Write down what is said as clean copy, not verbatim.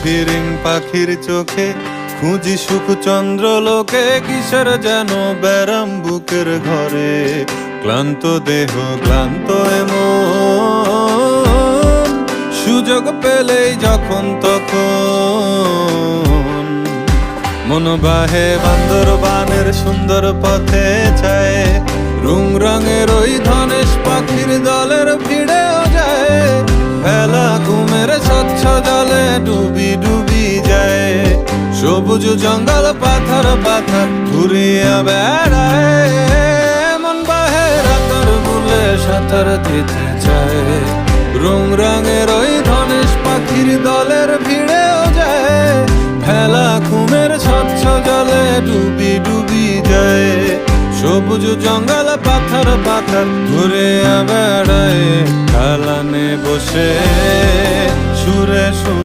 ফিরিং পাখির চোখে খুঁজি সুখ চন্দ্র লোকে, কিসের যেন ব্যারাম বুকের ঘরে, ক্লান্ত দেহ ক্লান্ত এমন, সুযোগ পেলেই যখন তখন মন বাহে বান্দরবানের সুন্দর পথে চায়, রুং রঙের ওই ধনেশ পাখির দলের ভিড়েও যায়, ভেলা ঘুমের স্বচ্ছ জলে ডুবি ডুবি যায়, সবুজ জঙ্গল পাথর পাথর ঘুরিয়া বেড়ায়, মন বাহে রাতের বুলে সাঁতার দিতে চায়, রুং রঙের ওই ধনেশ পাখির দলের ভিড়েও যায়, ভেলা ঘুমের স্বচ্ছ জলে ডুবি ডুবি যায়, সবুজ জঙ্গল পাথর পাথর ঘুরে বেড়ায়, ঢালানে বসে সুরে